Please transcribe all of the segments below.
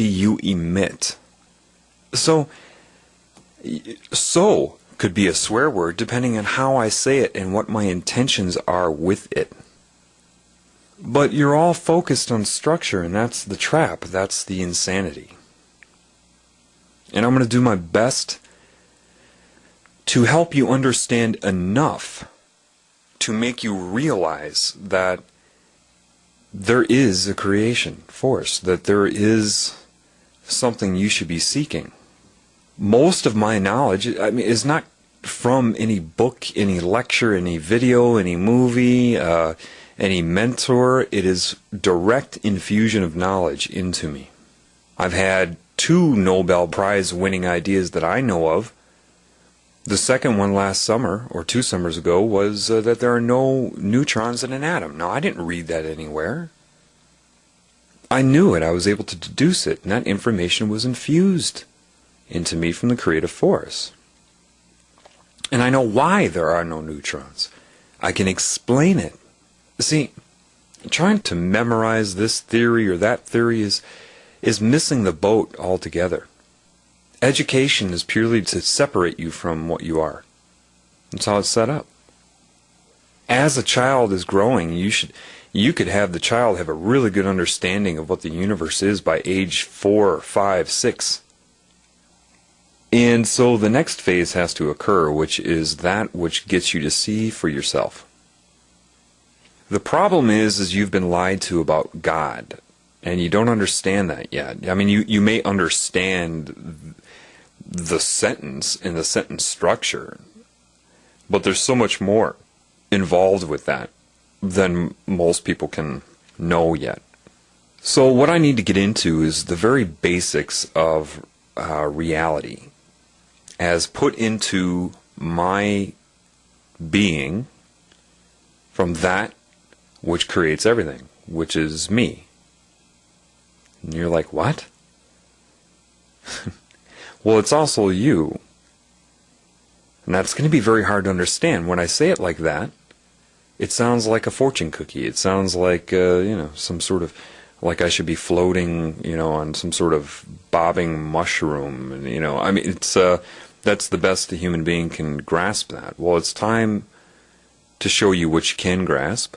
you emit. So could be a swear word depending on how I say it and what my intentions are with it. But you're all focused on structure, and that's the trap. That's the insanity. And I'm going to do my best to help you understand enough to make you realize that there is a creation force, that there is something you should be seeking. Most of my knowledge, is not from any book, any lecture, any video, any movie, any mentor. It is direct infusion of knowledge into me. I've had 2 Nobel Prize winning ideas that I know of. The second one last summer, or 2 summers ago, was that there are no neutrons in an atom. Now, I didn't read that anywhere. I knew it. I was able to deduce it, and that information was infused into me from the creative force. And I know why there are no neutrons. I can explain it. See, trying to memorize this theory or that theory is missing the boat altogether. Education is purely to separate you from what you are. That's how it's set up. As a child is growing, you could have the child have a really good understanding of what the universe is by age 4, 5, 6. And so the next phase has to occur, which is that which gets you to see for yourself. The problem is you've been lied to about God, and you don't understand that yet. I mean, you may understand the sentence and the sentence structure, but there's so much more involved with that than most people can know yet. So what I need to get into is the very basics of reality as put into my being from that which creates everything, which is me. And you're like, what? Well, it's also you. And that's going to be very hard to understand. When I say it like that, it sounds like a fortune cookie. It sounds like, some sort of, like I should be floating, on some sort of bobbing mushroom. And, it's, that's the best a human being can grasp that. Well, it's time to show you what you can grasp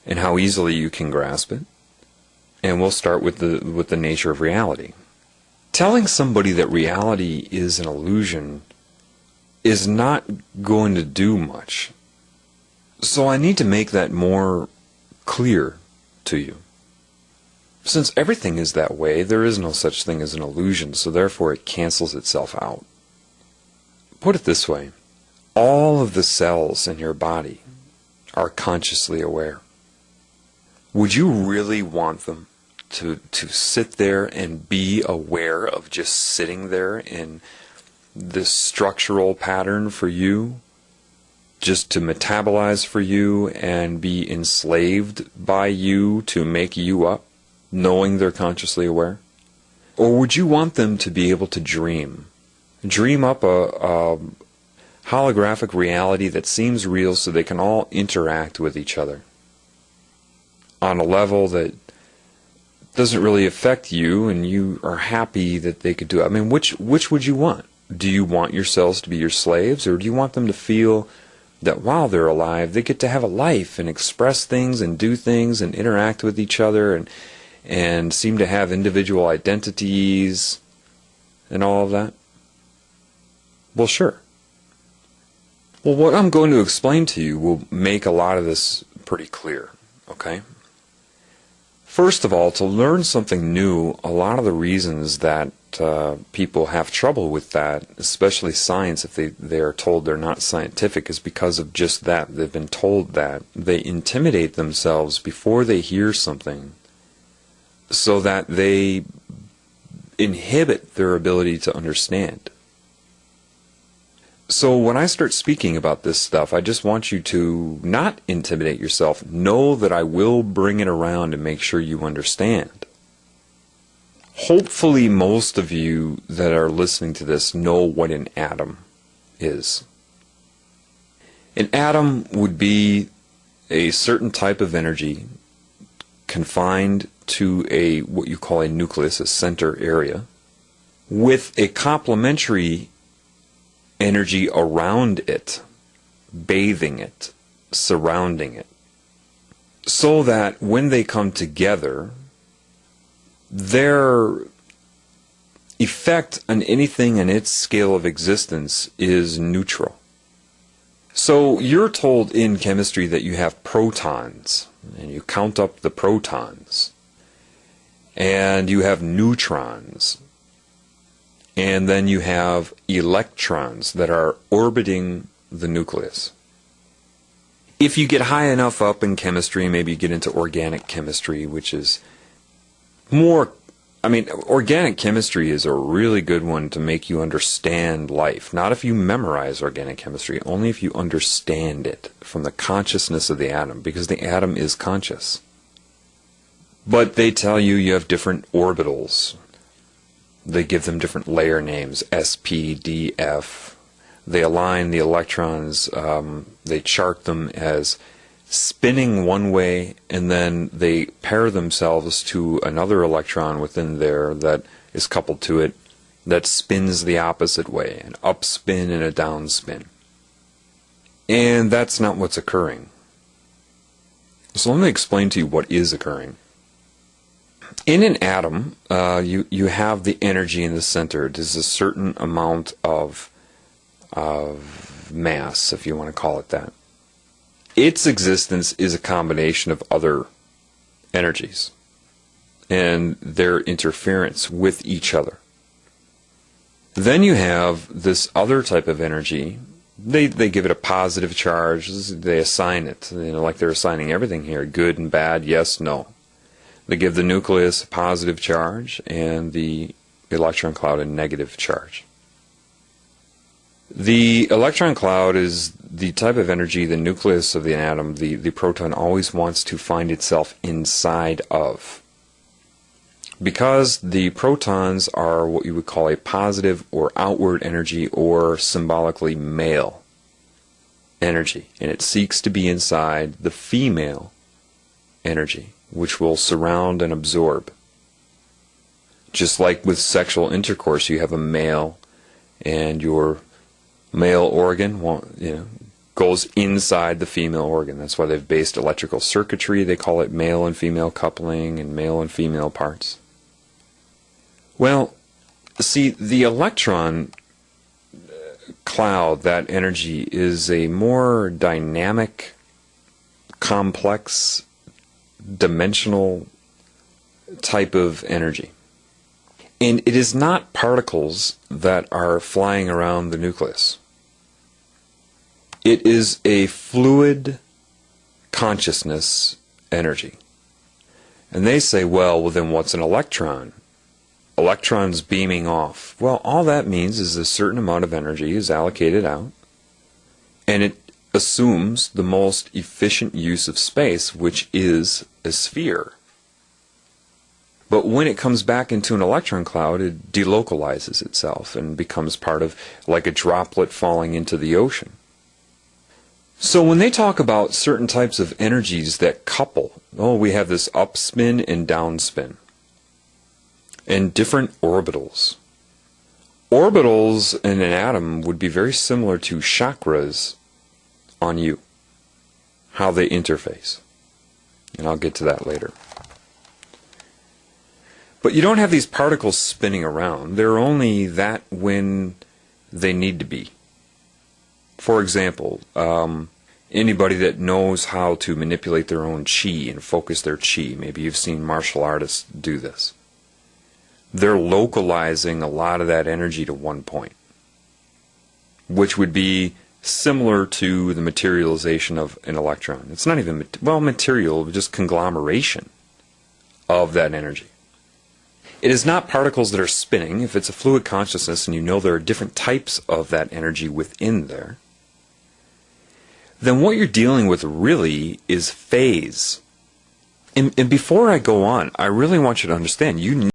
and how easily you can grasp it. And we'll start with the nature of reality. Telling somebody that reality is an illusion is not going to do much. So I need to make that more clear to you. Since everything is that way, there is no such thing as an illusion, so therefore it cancels itself out. Put it this way, all of the cells in your body are consciously aware. Would you really want them to sit there and be aware of just sitting there in this structural pattern for you, just to metabolize for you and be enslaved by you to make you up, knowing they're consciously aware? Or would you want them to be able to dream up a holographic reality that seems real so they can all interact with each other on a level that doesn't really affect you, and you are happy that they could do it? I mean, which would you want? Do you want yourselves to be your slaves, or do you want them to feel that while they're alive, they get to have a life and express things and do things and interact with each other and seem to have individual identities and all of that? Well, sure. Well, what I'm going to explain to you will make a lot of this pretty clear, okay? First of all, to learn something new, a lot of the reasons that people have trouble with that, especially science, if they are told they're not scientific, is because of just that. They've been told that. They intimidate themselves before they hear something so that they inhibit their ability to understand. So when I start speaking about this stuff, I just want you to not intimidate yourself. Know that I will bring it around and make sure you understand. Hopefully most of you that are listening to this know what an atom is. An atom would be a certain type of energy confined to a what you call a nucleus, a center area, with a complementary energy around it, bathing it, surrounding it, so that when they come together, their effect on anything in its scale of existence is neutral. So you're told in chemistry that you have protons, and you count up the protons, and you have neutrons, and then you have electrons that are orbiting the nucleus. If you get high enough up in chemistry, maybe you get into organic chemistry, which is more, organic chemistry is a really good one to make you understand life. Not if you memorize organic chemistry, only if you understand it from the consciousness of the atom, because the atom is conscious. But they tell you you have different orbitals. They give them different layer names, S, P, D, F. They align the electrons, they chart them as spinning one way, and then they pair themselves to another electron within there that is coupled to it that spins the opposite way, an upspin and a downspin. And that's not what's occurring. So let me explain to you what is occurring. In an atom, you have the energy in the center. It is a certain amount of mass, if you want to call it that. Its existence is a combination of other energies and their interference with each other. Then you have this other type of energy. They give it a positive charge. They assign it, like they're assigning everything here, good and bad, yes, no. They give the nucleus a positive charge and the electron cloud a negative charge. The electron cloud is the type of energy the nucleus of the atom, the proton, always wants to find itself inside of. Because the protons are what you would call a positive or outward energy, or symbolically male energy, and it seeks to be inside the female energy, which will surround and absorb. Just like with sexual intercourse, you have a male, and your male organ goes inside the female organ. That's why they've based electrical circuitry. They call it male and female coupling and male and female parts. Well, see, the electron cloud, that energy, is a more dynamic, complex, dimensional type of energy. And it is not particles that are flying around the nucleus. It is a fluid consciousness energy. And they say, well, then what's an electron? Electrons beaming off. Well, all that means is a certain amount of energy is allocated out, and it assumes the most efficient use of space, which is a sphere. But when it comes back into an electron cloud, it delocalizes itself and becomes part of, like a droplet falling into the ocean. So when they talk about certain types of energies that couple, we have this upspin and downspin, and different orbitals. Orbitals in an atom would be very similar to chakras on you, how they interface. And I'll get to that later. But you don't have these particles spinning around. They're only that when they need to be. For example, anybody that knows how to manipulate their own chi and focus their chi, maybe you've seen martial artists do this. They're localizing a lot of that energy to one point, which would be similar to the materialization of an electron. It's not even, material, just conglomeration of that energy. It is not particles that are spinning. If it's a fluid consciousness and you know there are different types of that energy within there, then what you're dealing with really is phase. And before I go on, I really want you to understand, you